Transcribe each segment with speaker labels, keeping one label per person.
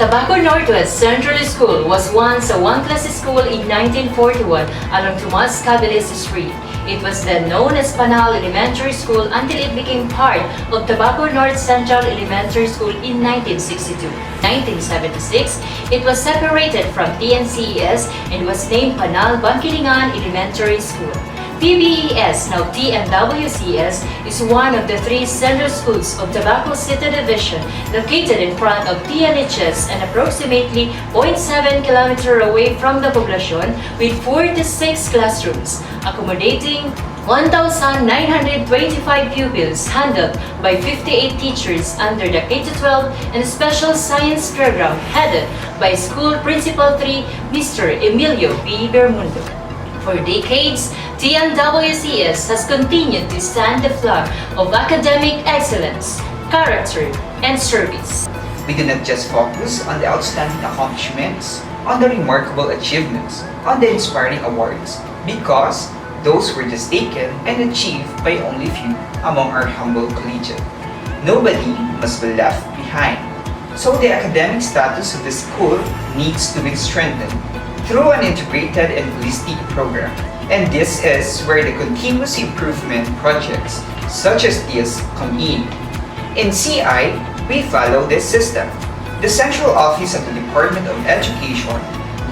Speaker 1: Tabaco Northwest Central School was once a one-class school in 1941 along Tomas Cabeles Street. It was then known as Panal Elementary School until it became part of Tabaco North Central Elementary School in 1962. In 1976, it was separated from TNCES and was named Panal Bangkilingan Elementary School. PBES, now TNWCS, is one of the three central schools of Tabaco City Division located in front of TNHS and approximately 0.7 km away from the poblacion with 46 classrooms, accommodating 1,925 pupils handled by 58 teachers under the K-12 and Special Science Program headed by School Principal 3, Mr. Emilio B. Bermundo. For decades, TNWCS has continued to stand the flag of academic excellence, character, and service.
Speaker 2: We do not just focus on the outstanding accomplishments, on the remarkable achievements, on the inspiring awards, because those were just taken and achieved by only few among our humble collegiate. Nobody must be left behind. So the academic status of the school needs to be strengthened through an integrated and holistic program. And this is where the continuous improvement projects such as this come in. In CI, we follow this system. The Central Office of the Department of Education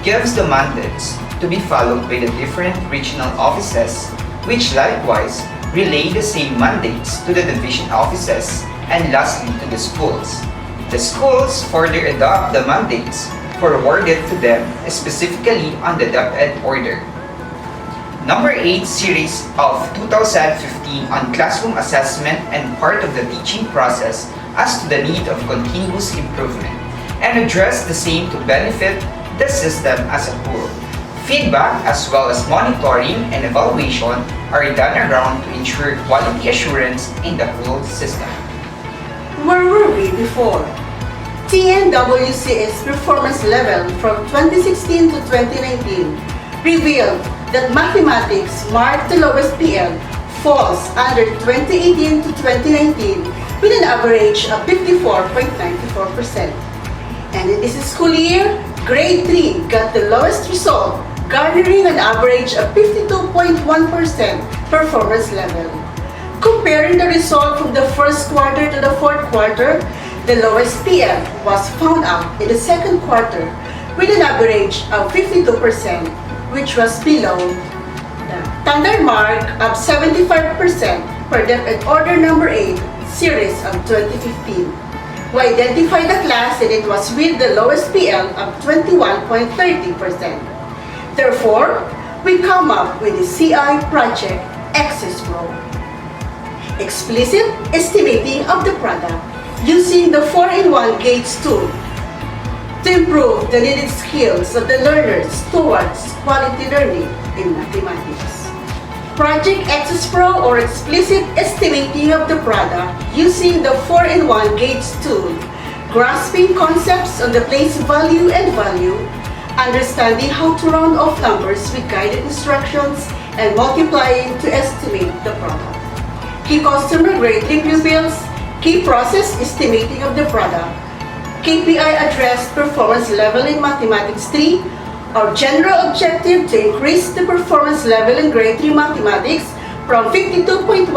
Speaker 2: gives the mandates to be followed by the different regional offices, which likewise relay the same mandates to the division offices and lastly to the schools. The schools further adopt the mandates forwarded to them specifically on the DepEd order. Number 8 series of 2015 on classroom assessment and part of the teaching process as to the need of continuous improvement and address the same to benefit the system as a whole. Feedback as well as monitoring and evaluation are done around to ensure quality assurance in the whole system.
Speaker 3: Where were we before? TNWCS performance level from 2016 to 2019 revealed that mathematics marked the lowest PL falls under 2018 to 2019 with an average of 54.94%. And in this school year, grade 3 got the lowest result, garnering an average of 52.1% performance level. Comparing the result from the first quarter to the fourth quarter, the lowest PL was found out in the second quarter with an average of 52%, which was below the standard mark of 75% per DepEd Order Number 8, Series of 2015. We identified the class and it was with the lowest PL of 21.30%. Therefore, we come up with the CI project ExEsPro. Explicit estimating of the product using the 4-in-1 gauge tool to improve the needed skills of the learners towards quality learning in mathematics. Project ExEsPro or explicit estimating of the product using the 4-in-1 gauge tool, grasping concepts on the place value and value, understanding how to round off numbers with guided instructions, and multiplying to estimate the product. Key customer grade 3 pupils, key process estimating of the product, KPI addressed performance level in Mathematics 3, our general objective to increase the performance level in grade 3 mathematics from 52.1%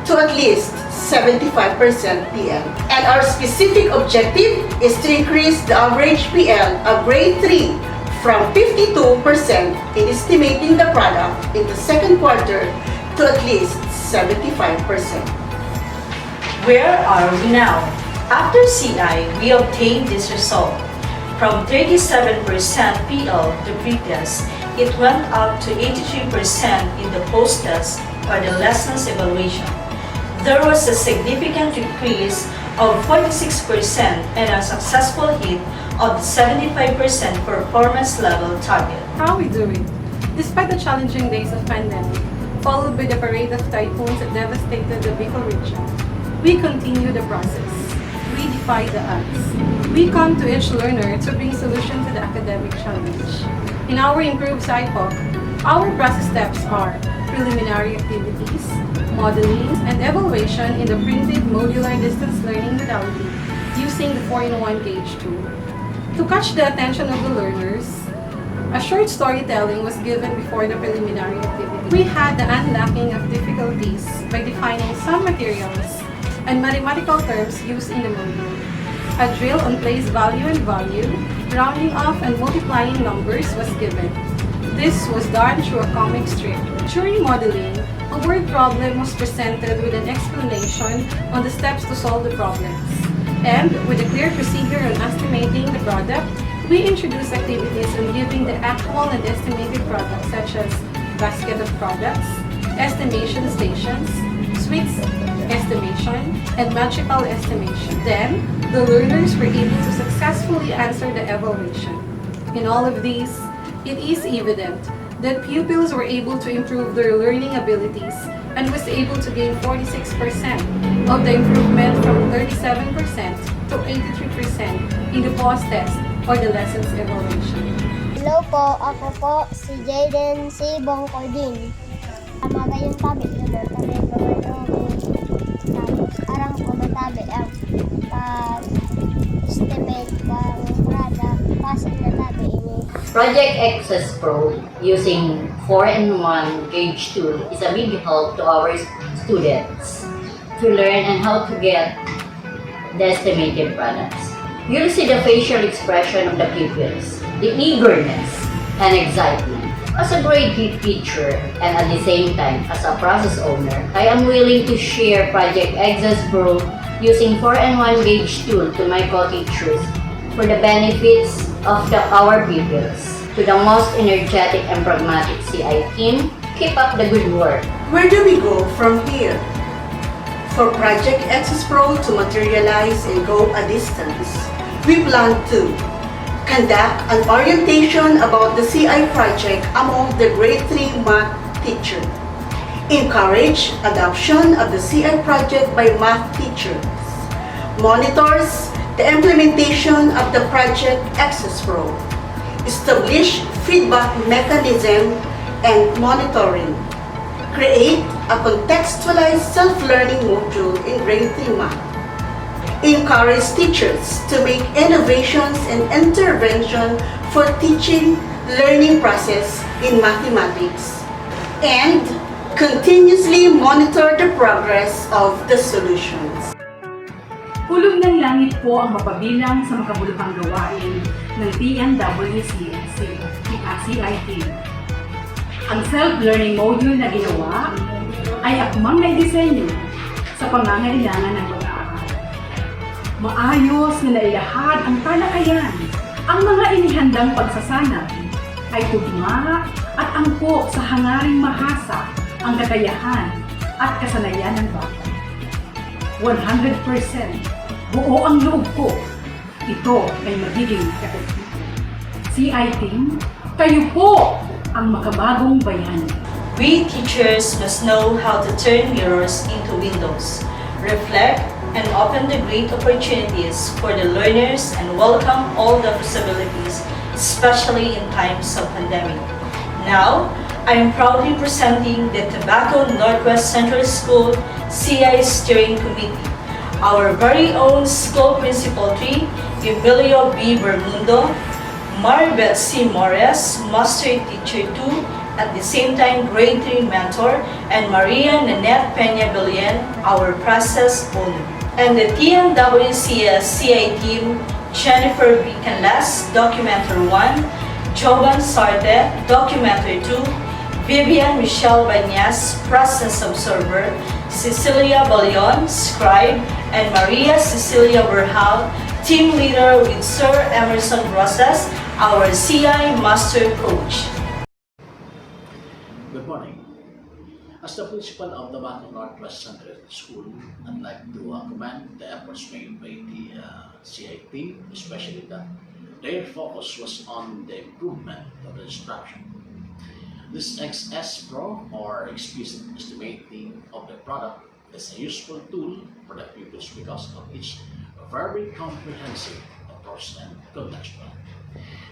Speaker 3: to at least 75% PL. And our specific objective is to increase the average PL of grade 3 from 52% in estimating the product in the second quarter to at least 75%.
Speaker 1: Where are we now? After CI, we obtained this result. From 37% PL the previous, it went up to 83% in the post-test or the lessons evaluation. There was a significant increase of 46% and a successful hit of the 75% performance level target.
Speaker 4: How are we doing? Despite the challenging days of pandemic, followed by the parade of typhoons that devastated the Bicol region, we continue the process. We defy the odds. We come to each learner to bring solution to the academic challenge. In our improved SciPoc, our process steps are preliminary activities, modeling, and evaluation in the printed modular distance learning modality using using the 4-in-1 gauge tool. To catch the attention of the learners, a short storytelling was given before the preliminary activity. We had the unlocking of difficulties by defining some materials and mathematical terms used in the module. A drill on place value and value, rounding off and multiplying numbers was given. This was done through a comic strip. During modeling, a word problem was presented with an explanation on the steps to solve the problems. And with a clear procedure on estimating the product, we introduced activities on giving the actual and estimated products such as basket of products, estimation stations, sweets estimation, and magical estimation. Then, the learners were able to successfully answer the evaluation. In all of these, it is evident that pupils were able to improve their learning abilities and was able to gain 46% of the improvement from 37% to 83% in the post-test or the lessons evaluation.
Speaker 5: Hello po, ako po si Jaden C. Bongcordin. Tama yung tabi yun, tabi tapos arang po matabi ang pag-estimate ng product, pasok na tabi ini.
Speaker 6: Project ExEsPro using 4-in-1 gauge tool is a big help to our students to learn and how to get the estimated products. You'll see the facial expression of the pupils, the eagerness and excitement. As a grade teacher and at the same time as a process owner, I am willing to share Project ExEsPro using 4-in-1 gauge tool to my co-teachers for the benefits of our pupils. To the most energetic and pragmatic CI team, keep up the good work.
Speaker 3: Where do we go from here? For Project ExEsPro to materialize and go a distance, we plan to conduct an orientation about the CI project among the grade 3 math teacher. Encourage adoption of the CI project by math teachers. Monitors the implementation of the project ExEsPro. Establish feedback mechanism and monitoring. Create a contextualized self-learning module in grade 3 math. Encourage teachers to make innovations and intervention for teaching learning process in mathematics. And continuously monitor the progress of the solutions.
Speaker 7: Hulog ng langit po ang mapabilang sa makabuluhang gawain ng TNWCS CIT. Ang self-learning module na ginawa ay akmang naidisenyo sa pangangailangan ng pag-aaral. Maayos na nailahad ang talakayan. Ang mga inihandang pagsasanay ay tugma at angkop sa hangaring mahasa ang kakayahan at kasanayan ng bata. 100% buo ang loob ko. Ito ay magiging katagpitan. CI Team, kayo po ang makabagong bayani.
Speaker 8: We teachers must know how to turn mirrors into windows, reflect and open the great opportunities for the learners and welcome all the possibilities, especially in times of pandemic. Now, I am proudly presenting the Tobacco Northwest Central School CI Steering Committee. Our very own school principal 3, Emilio B. Bermundo, Maribeth C. Morales, Master Teacher 2, at the same time grade 3 mentor, and Maria Nanette Peña Belen, our process owner. And the TNWCS CI team, Jennifer B. Canlas, Documenter 1, Jovan Sarte, Documenter 2, Vivian Michelle Banyas, Process Observer, Cecilia Balion, Scribe, and Maria Cecilia Berhal, Team Leader with Sir Emerson Rosas, our CI Master Coach.
Speaker 9: Good morning. As the principal of the Tobacco Northwest Central School, I'd like to commend the efforts made by the CI team, especially that their focus was on the improvement of the instruction. This ExEsPro, or Explicit estimating of the product, is a useful tool for the pupils because of its very comprehensive approach and contextual.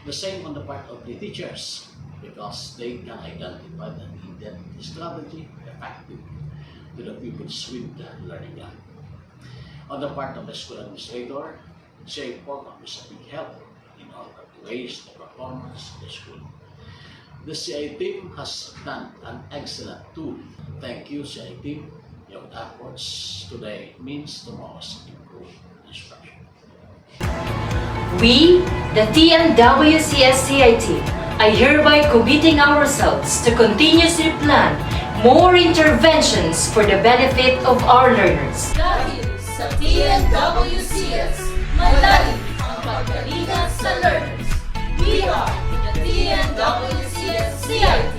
Speaker 9: The same on the part of the teachers, because they can identify the needed strategy effective to the pupils with the learning gap. On the part of the school administrator, CIT program is a big help in order to raise the performance of the school. The CI team has done an excellent tool. Thank you, CI team. Your efforts today means tomorrow's improved instruction.
Speaker 1: We, the TNWCS CIT, are hereby committing ourselves to continuously plan more interventions for the benefit of our learners.
Speaker 10: Dahil sa TNWCS, madali ang paggalingan sa learners. We are the TNWCS CIT.